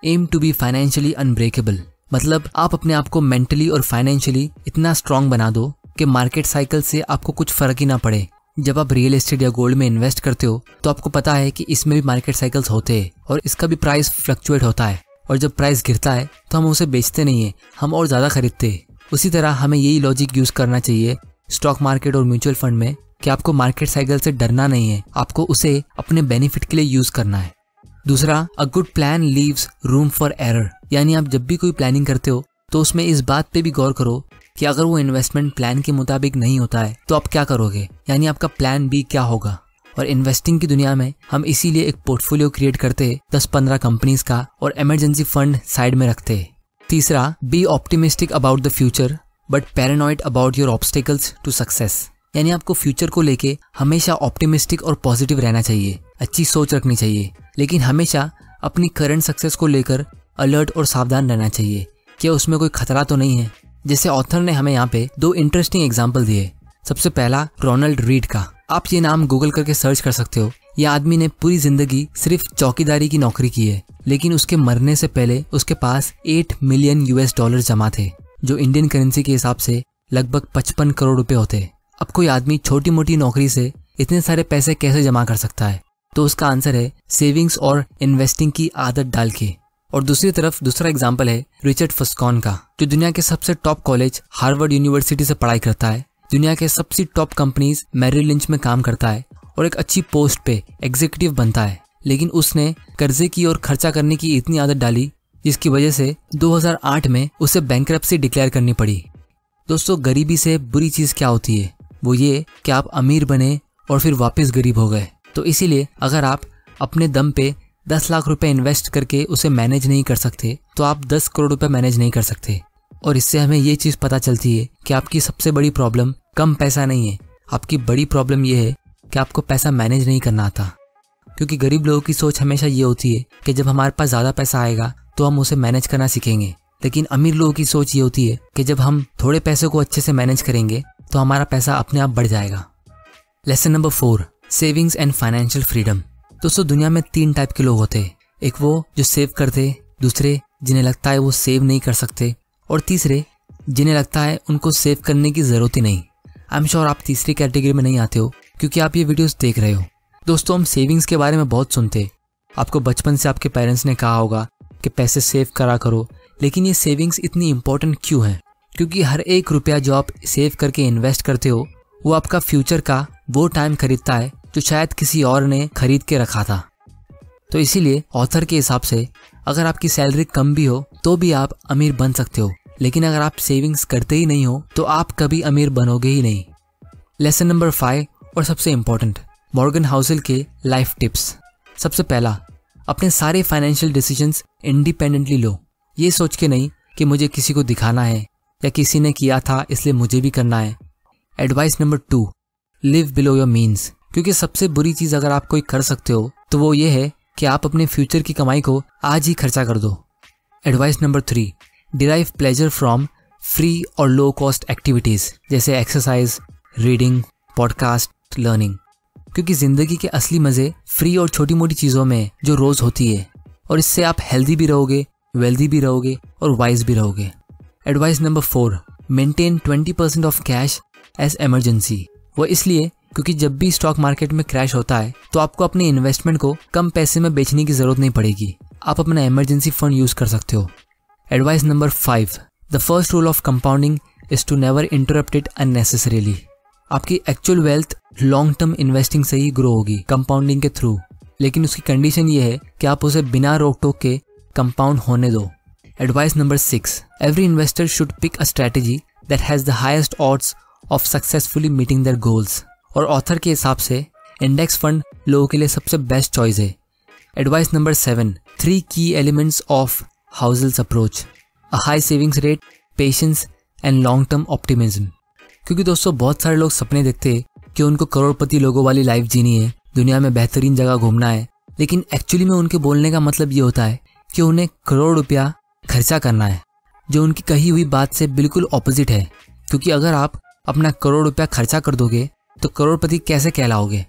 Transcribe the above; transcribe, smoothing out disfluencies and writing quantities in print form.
M to be financially unbreakable, मतलब आप अपने आप को मेंटली और फाइनेंशियली इतना स्ट्रांग बना दो कि मार्केट साइकिल से आपको कुछ फर्क ही ना पड़े। जब आप रियल एस्टेट या गोल्ड में इन्वेस्ट करते हो तो आपको पता है कि इसमें भी मार्केट साइकिल्स होते हैं और इसका भी प्राइस फ्लक्चुएट होता है, और जब प्राइस गिरता है तो हम उसे बेचते नहीं है, हम और ज़्यादा खरीदते हैं। उसी तरह हमें यही लॉजिक यूज़ करना चाहिए स्टॉक मार्केट और म्यूचुअल फंड में कि आपको मार्केट साइकिल से डरना नहीं है, आपको उसे अपने बेनिफिट के लिए यूज़ करना है। दूसरा, a good plan leaves room for error, यानी आप जब भी कोई प्लानिंग करते हो तो उसमें इस बात पे भी गौर करो कि अगर वो इन्वेस्टमेंट प्लान के मुताबिक नहीं होता है तो आप क्या करोगे, यानी आपका प्लान बी क्या होगा। और इन्वेस्टिंग की दुनिया में हम इसीलिए एक पोर्टफोलियो क्रिएट करते हैं 10-15 कंपनीज का और इमरजेंसी फंड साइड में रखते हैं। तीसरा, be optimistic about the future but paranoid about your obstacles to success, यानी आपको फ्यूचर को लेके हमेशा ऑप्टिमिस्टिक और पॉजिटिव रहना चाहिए, अच्छी सोच रखनी चाहिए, लेकिन हमेशा अपनी करंट सक्सेस को लेकर अलर्ट और सावधान रहना चाहिए कि उसमें कोई खतरा तो नहीं है। जैसे ऑथर ने हमें यहाँ पे 2 इंटरेस्टिंग एग्जाम्पल दिए। सबसे पहला रोनाल्ड रीड का, आप ये नाम गूगल करके सर्च कर सकते हो। यह आदमी ने पूरी जिंदगी सिर्फ चौकीदारी की नौकरी की है, लेकिन उसके मरने से पहले उसके पास $8 मिलियन जमा थे, जो इंडियन करेंसी के हिसाब से लगभग 55 करोड़ रुपए होते। अब कोई आदमी छोटी मोटी नौकरी से इतने सारे पैसे कैसे जमा कर सकता है? तो उसका आंसर है सेविंग्स और इन्वेस्टिंग की आदत डाल के। और दूसरी तरफ दूसरा एग्जाम्पल है रिचर्ड फस्कॉन का, जो दुनिया के सबसे टॉप कॉलेज हार्वर्ड यूनिवर्सिटी से पढ़ाई करता है, दुनिया के सबसे टॉप कंपनीज मैरिल लिंच में काम करता है और एक अच्छी पोस्ट पे एग्जीक्यूटिव बनता है, लेकिन उसने कर्जे की और खर्चा करने की इतनी आदत डाली जिसकी वजह से 2008 में उसे बैंकरप्सी डिक्लेयर करनी पड़ी। दोस्तों, गरीबी से बुरी चीज क्या होती है? वो ये कि आप अमीर बने और फिर वापस गरीब हो गए। तो इसीलिए अगर आप अपने दम पे 10 लाख रुपए इन्वेस्ट करके उसे मैनेज नहीं कर सकते तो आप 10 करोड़ रुपए मैनेज नहीं कर सकते। और इससे हमें ये चीज पता चलती है कि आपकी सबसे बड़ी प्रॉब्लम कम पैसा नहीं है, आपकी बड़ी प्रॉब्लम ये है कि आपको पैसा मैनेज नहीं करना आता। क्योंकि गरीब लोगों की सोच हमेशा ये होती है कि जब हमारे पास ज्यादा पैसा आएगा तो हम उसे मैनेज करना सीखेंगे, लेकिन अमीर लोगों की सोच ये होती है कि जब हम थोड़े पैसे को अच्छे से मैनेज करेंगे तो हमारा पैसा अपने आप बढ़ जाएगा। Lesson number 4, savings and financial freedom. दोस्तों, दुनिया में 3 टाइप के लोग होते हैं। एक वो जो सेव करते, दूसरे जिन्हें लगता है वो सेव नहीं कर सकते, और तीसरे जिन्हें लगता है उनको सेव करने की जरूरत ही नहीं। आई एम श्योर आप तीसरी कैटेगरी में नहीं आते हो क्योंकि आप ये वीडियोस देख रहे हो। दोस्तों, हम सेविंग्स के बारे में बहुत सुनते। आपको बचपन से आपके पेरेंट्स ने कहा होगा कि पैसे सेव करा करो, लेकिन ये सेविंग्स इतनी इंपॉर्टेंट क्यों है? क्योंकि हर एक रुपया जो आप सेव करके इन्वेस्ट करते हो वो आपका फ्यूचर का वो टाइम खरीदता है जो शायद किसी और ने खरीद के रखा था। तो इसीलिए ऑथर के हिसाब से अगर आपकी सैलरी कम भी हो तो भी आप अमीर बन सकते हो, लेकिन अगर आप सेविंग्स करते ही नहीं हो तो आप कभी अमीर बनोगे ही नहीं। लेसन नंबर 5 और सबसे इंपॉर्टेंट, मॉर्गन हाउसेल के लाइफ टिप्स। सबसे पहला, अपने सारे फाइनेंशियल डिसीजंस इंडिपेंडेंटली लो, ये सोच के नहीं कि मुझे किसी को दिखाना है या किसी ने किया था इसलिए मुझे भी करना है। Advice number 2, live below your means, क्योंकि सबसे बुरी चीज अगर आप कोई कर सकते हो तो वो ये है कि आप अपने फ्यूचर की कमाई को आज ही खर्चा कर दो। Advice number 3, derive pleasure from free और लो कॉस्ट एक्टिविटीज जैसे एक्सरसाइज, रीडिंग, पॉडकास्ट, लर्निंग, क्योंकि जिंदगी के असली मजे फ्री और छोटी मोटी चीजों में जो रोज होती है, और इससे आप हेल्दी भी रहोगे, वेल्दी भी रहोगे और वाइज भी रहोगे। Advice number 4, maintain 20% of cash as emergency. वो इसलिए क्योंकि जब भी स्टॉक मार्केट में क्रैश होता है तो आपको अपने इन्वेस्टमेंट को कम पैसे में बेचने की जरूरत नहीं पड़ेगी, आप अपना इमरजेंसी फंड यूज कर सकते हो। Advice number 5, the first rule of compounding is to never interrupt it unnecessarily. आपकी actual wealth long term investing से ही ग्रो होगी कंपाउंडिंग के थ्रू, लेकिन उसकी कंडीशन ये है कि आप उसे बिना रोक टोक के कंपाउंड होने दो। Advice number 6, every investor should pick a strategy that has the highest odds of successfully meeting their goals. और ऑथर के हिसाब से इंडेक्स फंड लोगों के लिए सबसे बेस्ट चॉइस है। Advice number 7, 3 key elements of Housel's approach, a high savings rate, patience and long term optimism. क्योंकि दोस्तों, बहुत सारे लोग सपने देखते हैं कि उनको करोड़पति लोगों वाली लाइफ जीनी है, दुनिया में बेहतरीन जगह घूमना है, लेकिन एक्चुअली में उनके बोलने का मतलब ये होता है कि उन्हें करोड़ रुपया खर्चा करना है, जो उनकी कही हुई बात से बिल्कुल ऑपोजिट है। क्योंकि अगर आप अपना करोड़ रुपया खर्चा कर दोगे तो करोड़पति कैसे कहलाओगे?